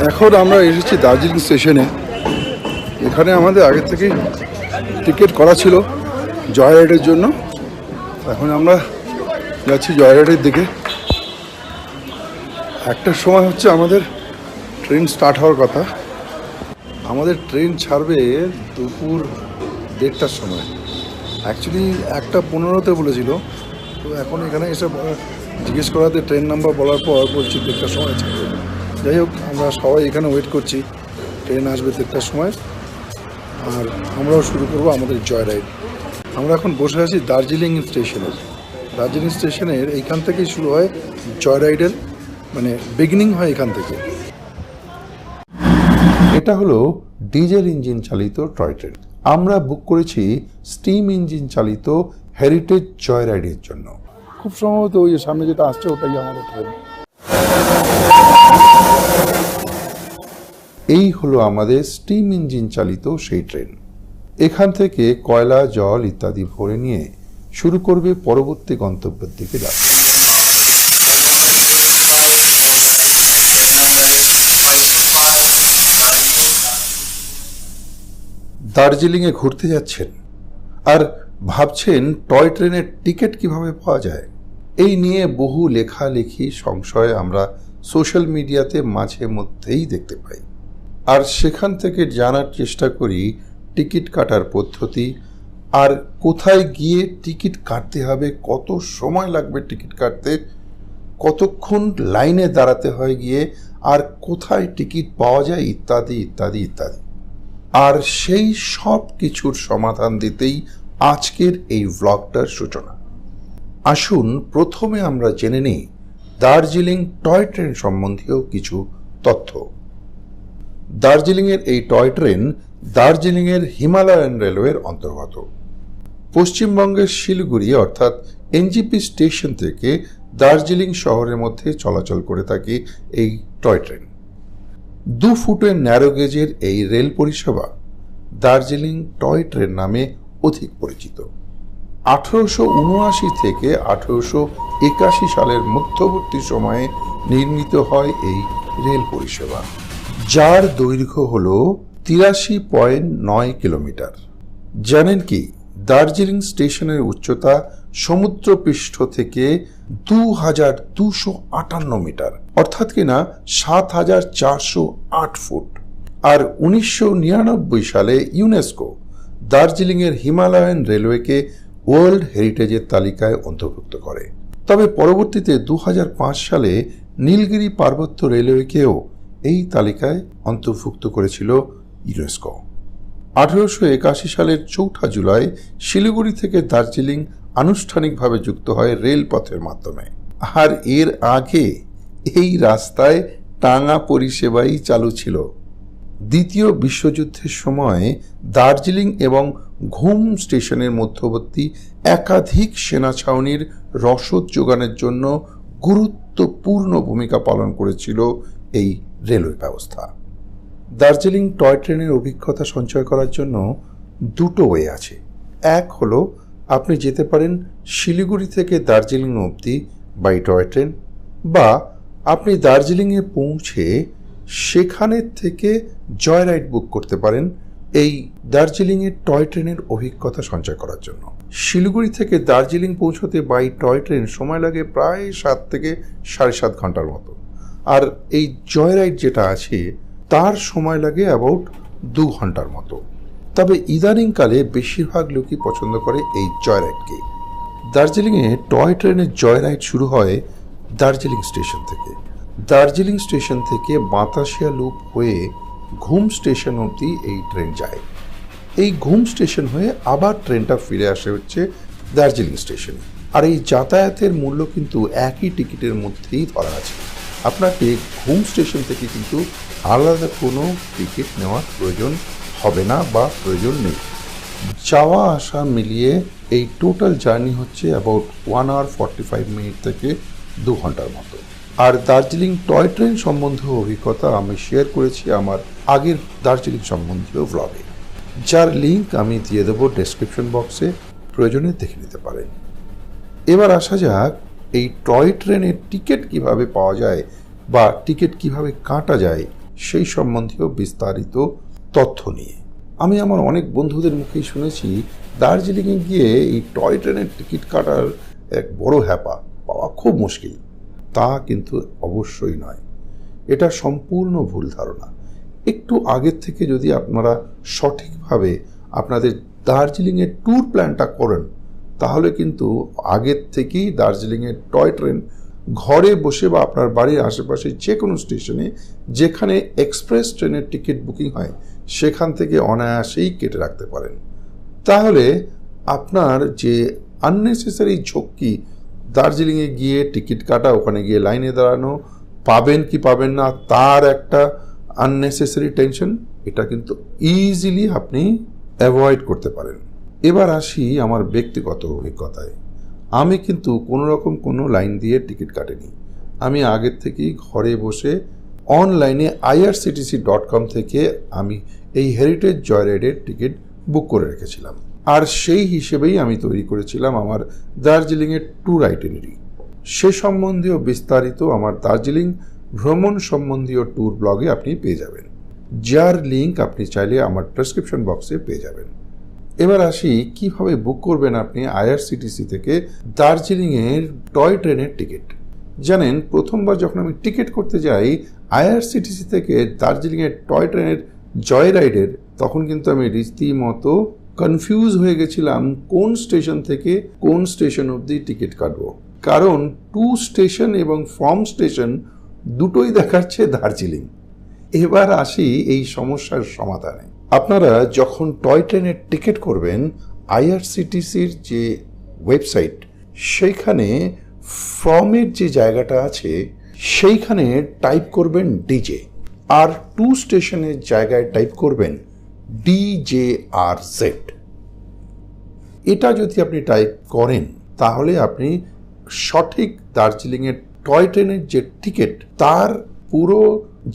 এখন আমরা এসেছি দার্জিলিং স্টেশনে। এখানে আমাদের আগে থেকেই টিকিট করা ছিল জয় রাইডের জন্য। এখন আমরা যাচ্ছি জয় রাইডের দিকে। একটার সময় হচ্ছে আমাদের ট্রেন স্টার্ট হওয়ার কথা। আমাদের ট্রেন ছাড়বে দুপুর 1:30টার সময়। অ্যাকচুয়ালি 1:15তে বলেছিল, তো এখন এখানে এসে জিজ্ঞেস করাতে ট্রেন নাম্বার বলার পর বলছি 1:30টার সময় ছাড়বে। যাই হোক, আমরা সবাই এখানে ওয়েট করছি, ট্রেন আসবে 1:30টার সময় আর আমরাও শুরু করবো আমাদের জয় রাইড। আমরা এখন বসে আছি দার্জিলিং স্টেশনে। দার্জিলিং স্টেশনের এইখান থেকেই শুরু হয় জয় রাইডের, মানে বিগিনিং হয় এখান থেকে। এটা হলো ডিজেল ইঞ্জিন চালিত টয় ট্রেন। আমরা বুক করেছি স্টিম ইঞ্জিন চালিত হেরিটেজ জয় রাইডের জন্য। খুব সম্ভবত ওই সামনে যেটা আসছে ওটাই আমাদের ট্রেন। এই হলো আমাদের স্টিম ইঞ্জিন চালিত সেই ট্রেন। এখান থেকে কয়লা, জল ইত্যাদি ভরে নিয়ে শুরু করবে পরবর্তী গন্তব্যের দিকে যাত্রা। দার্জিলিংয়ে ঘুরতে যাচ্ছেন আর ভাবছেন টয় ট্রেনের টিকিট কিভাবে পাওয়া যায়। এই নিয়ে বহু লেখালেখি সংশয় আমরা সোশ্যাল মিডিয়াতে মাঝে মধ্যেই দেখতে পাই, আর সেখান থেকে জানার চেষ্টা করি টিকিট কাটার পদ্ধতি, আর কোথায় গিয়ে টিকিট কাটতে হবে, কত সময় লাগবে টিকিট কাটতে, কতক্ষণ লাইনে দাঁড়াতে হয় গিয়ে, আর কোথায় টিকিট পাওয়া যায় ইত্যাদি ইত্যাদি ইত্যাদি। আর সেই সব কিছুর সমাধান দিতেই আজকের এই ভ্লগটার সূচনা। আসুন প্রথমে আমরা জেনে নিই দার্জিলিং টয় ট্রেন সম্বন্ধীয় কিছু তথ্য। দার্জিলিংয়ের এই টয় ট্রেন দার্জিলিংয়ের হিমালয়ান রেলওয়ের অন্তর্গত। পশ্চিমবঙ্গের শিলিগুড়ি অর্থাৎ এনজিপি স্টেশন থেকে দার্জিলিং শহরের মধ্যে চলাচল করে থাকে এই টয় ট্রেন। 2 ফুটের ন্যারো গেজের এই রেল পরিষেবা দার্জিলিং টয় ট্রেন নামে অধিক পরিচিত। 1879 থেকে 1881 সালের মধ্যবর্তী সময়ে নির্মিত হয় এই রেল পরিষেবা, যার দৈর্ঘ্য হল 83.9 কিলোমিটার। জানেন কি, দার্জিলিং স্টেশনের উচ্চতা সমুদ্রপৃষ্ঠ থেকে 2258 মিটার, অর্থাৎ কিনা 7408 ফুট। আর 1999 সালে ইউনেস্কো দার্জিলিংয়ের হিমালয়ান রেলওয়েকে ওয়ার্ল্ড হেরিটেজের তালিকায় অন্তর্ভুক্ত করে। তবে পরবর্তীতে 2005 সালে নীলগিরি পার্বত্য রেলওয়েকেও এই তালিকায় অন্তর্ভুক্ত করেছিল ইউনেস্কো। 1881 সালের 4 জুলাই শিলিগুড়ি থেকে দার্জিলিং আনুষ্ঠানিকভাবে যুক্ত হয় রেলপথের মাধ্যমে। আর এর আগে এই রাস্তায় টাঙা পরিষেবাই চালু ছিল। দ্বিতীয় বিশ্বযুদ্ধের সময় দার্জিলিং এবং ঘুম স্টেশনের মধ্যবর্তী একাধিক সেনা ছাউনির রসদ যোগানের জন্য গুরুত্বপূর্ণ ভূমিকা পালন করেছিল এই রেলওয়ে ব্যবস্থা। দার্জিলিং টয় ট্রেনের অভিজ্ঞতা সঞ্চয় করার জন্য 2টো ওয়ে আছে। এক হলো আপনি যেতে পারেন শিলিগুড়ি থেকে দার্জিলিং অবধি বাই টয় ট্রেন, বা আপনি দার্জিলিংয়ে পৌঁছে সেখানের থেকে জয় রাইড বুক করতে পারেন এই দার্জিলিংয়ের টয় ট্রেনের অভিজ্ঞতা সঞ্চয় করার জন্য। শিলিগুড়ি থেকে দার্জিলিং পৌঁছতে বাই টয় ট্রেন সময় লাগে প্রায় 7 থেকে 7.5 ঘন্টার মতো, আর এই জয় রাইড যেটা আছে তার সময় লাগে অ্যাবাউট 2 ঘন্টার মতো। তবে ইদানিংকালে বেশিরভাগ লোকই পছন্দ করে এই জয় রাইডকে। দার্জিলিংয়ে টয় ট্রেনের জয় রাইড শুরু হয় দার্জিলিং স্টেশন থেকে। দার্জিলিং স্টেশন থেকে বাতাসিয়া লুপ হয়ে ঘুম স্টেশন অবধি এই ট্রেন যায়। এই ঘুম স্টেশন হয়ে আবার ট্রেনটা ফিরে আসে হচ্ছে দার্জিলিং স্টেশনে। আর এই যাতায়াতের মূল্য কিন্তু একই টিকিটের মধ্যেই ধরা আছে। আপনাকে ঘুম স্টেশন থেকে কিন্তু আলাদা কোনো টিকিট নেওয়ার প্রয়োজন হবে না বা প্রয়োজন নেই। যাওয়া আসা মিলিয়ে এই টোটাল জার্নি হচ্ছে অ্যাবাউট 1 hour 45 মিনিট থেকে 2 ঘন্টার মতো। আর দার্জিলিং টয় ট্রেন সম্বন্ধীয় অভিজ্ঞতা আমি শেয়ার করেছি আমার আগের দার্জিলিং সম্বন্ধীয় ব্লগে, যার লিঙ্ক আমি দিয়ে দেবো ডেসক্রিপশন বক্সে, প্রয়োজনে দেখে নিতে পারেন। এবার আসা যাক এই টয় ট্রেনের টিকিট কিভাবে পাওয়া যায় বা টিকিট কিভাবে কাটা যায় সেই সম্বন্ধীয় বিস্তারিত তথ্য নিয়ে। আমি আমার অনেক বন্ধুদের মুখেই শুনেছি দার্জিলিংয়ে গিয়ে এই টয় ট্রেনের টিকিট কাটার এক বড় হ্যাপা পাওয়া খুব মুশকিল। তা কিন্তু অবশ্যই নয়, এটা সম্পূর্ণ ভুল ধারণা। একটু আগের থেকে যদি আপনারা সঠিকভাবে আপনাদের দার্জিলিংয়ের ট্যুর প্ল্যানটা করেন, তাহলে কিন্তু আগের থেকেই দার্জিলিংয়ের টয় ট্রেন ঘরে বসে বা আপনার বাড়ির আশেপাশে যে কোনো স্টেশনে যেখানে এক্সপ্রেস ট্রেনের টিকিট বুকিং হয় সেখান থেকে অনায়াসেই কেটে রাখতে পারেন। তাহলে আপনার যে আননেসেসারি ঝক্কি, দার্জিলিংয়ে গিয়ে টিকিট কাটা, ওখানে গিয়ে লাইনে দাঁড়ানো, পাবেন কি পাবেন না তার একটা আননেসেসারি টেনশন, এটা কিন্তু ইজিলি আপনি অ্যাভয়েড করতে পারেন। এবার আসি আমার ব্যক্তিগত অভিজ্ঞতায়। আমি কিন্তু কোনো লাইন দিয়ে টিকিট কাটিনি। আমি আগের থেকেই ঘরে বসে অনলাইনে irctc.com থেকে আমি এই হেরিটেজ জয়রাইডের টিকিট বুক করে রেখেছিলাম, আর সেই হিসেবেই আমি তৈরি করেছিলাম আমার দার্জিলিংয়ের ট্যুর আইটিনারি। সে সম্বন্ধীয় বিস্তারিত আমার দার্জিলিং ভ্রমণ সম্বন্ধীয় ট্যুর ব্লগে আপনি পেয়ে যাবেন, যার লিঙ্ক আপনি চাইলে আমার ডেসক্রিপশন বক্সে পেয়ে যাবেন। এবার আসি কিভাবে বুক করবেন আপনি আইআরসিটিসি থেকে দার্জিলিংয়ের টয় ট্রেনের টিকিট। জানেন, প্রথমবার যখন আমি টিকিট করতে যাই আইআরসিটিসি থেকে দার্জিলিংয়ের টয় ট্রেনের জয় রাইডের, তখন কিন্তু আমি রীতিমতো কনফিউজ হয়ে গেছিলাম কোন স্টেশন থেকে কোন স্টেশন অবধি টিকিট কাটবো। কারণ টু স্টেশন এবং ফ্রম স্টেশন দুটোই দেখাচ্ছে দার্জিলিং। এবার আসি এই সমস্যার সমাধানে। আপনারা যখন টয় ট্রেনের টিকিট করবেন, আইআরসিটিসির যে ওয়েবসাইট সেইখানে ফ্রমের যে জায়গাটা আছে সেইখানে টাইপ করবেন ডিজে, আর টু স্টেশনের জায়গায় টাইপ করবেন DJRZ। এটা যদি আপনি টাইপ করেন তাহলে আপনি সঠিক দার্জিলিংয়ের টয় ট্রেনের যে টিকিট তার পুরো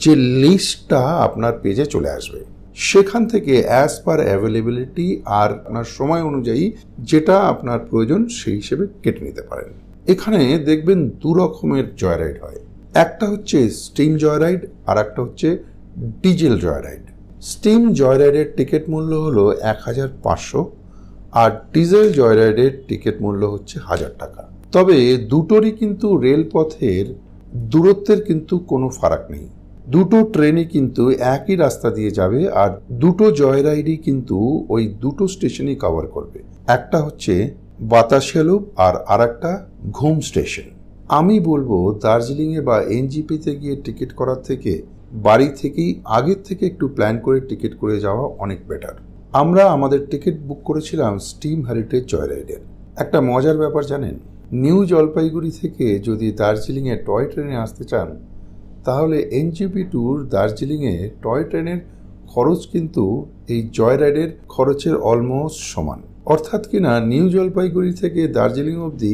যে লিস্টটা আপনার পেজে চলে আসবে। সেখান থেকে অ্যাজ পার অ্যাভেলেবিলিটি আর আপনার সময় অনুযায়ী যেটা আপনার প্রয়োজন সেই হিসেবে কেটে নিতে পারেন। এখানে দেখবেন দু রকমের জয়রাইড হয়, একটা হচ্ছে স্টিম জয়রাইড আর একটা হচ্ছে ডিজেল জয়রাইড। স্টিম জয়রাইডের টিকিট মূল্য হলো 1500 আর ডিজেল জয়রাইডের টিকিট মূল্য হচ্ছে 1000 টাকা। তবে দুটোরই কিন্তু রেলপথের দূরত্বের কিন্তু কোনো ফারাক নেই, দুটো ট্রেনই কিন্তু একই রাস্তা দিয়ে যাবে, আর দুটো জয়রাইডই কিন্তু ওই দুটো স্টেশনই কভার করবে। একটা হচ্ছে বাতাসিয়ালুপ আর আরেকটা ঘুম স্টেশন। আমি বলবো দার্জিলিংয়ে বা এনজিপিতে গিয়ে টিকিট করার থেকে বাড়ি থেকেই আগের থেকে একটু প্ল্যান করে টিকিট করে যাওয়া অনেক বেটার। আমরা আমাদের টিকিট বুক করেছিলাম স্টিম হেরিটেজ জয়রাইডের। একটা মজার ব্যাপার জানেন, নিউ জলপাইগুড়ি থেকে যদি দার্জিলিংয়ে টয় ট্রেনে আসতে চান তাহলে এনজিপি ট্যুর দার্জিলিংয়ে টয় ট্রেনের খরচ কিন্তু এই জয়রাইডের খরচের অলমোস্ট সমান। অর্থাৎ কিনা নিউ জলপাইগুড়ি থেকে দার্জিলিং অবধি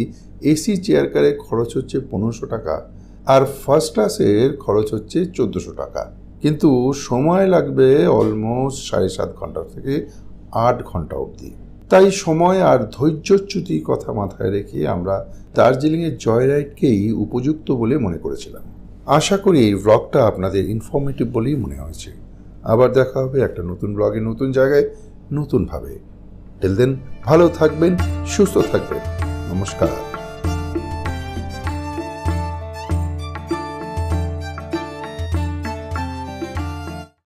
এসি চেয়ার কারের খরচ হচ্ছে 1500 টাকা আর ফার্স্ট ক্লাসের খরচ হচ্ছে 1400 টাকা, কিন্তু সময় লাগবে অলমোস্ট 7.5 ঘন্টা থেকে 8 ঘন্টা অবধি। তাই সময় আর ধৈর্যচ্যুতি কথা মাথায় রেখে আমরা দার্জিলিংয়ের জয়রাইডকেই উপযুক্ত বলে মনে করেছিলাম। আশা করি এই ব্লগটা আপনাদের ইনফরমেটিভ বলেই মনে হয়েছে। আবার দেখা হবে একটা নতুন ব্লগে, নতুন জায়গায়, নতুনভাবে। টিল দেন ভালো থাকবেন, সুস্থ থাকবেন। নমস্কার।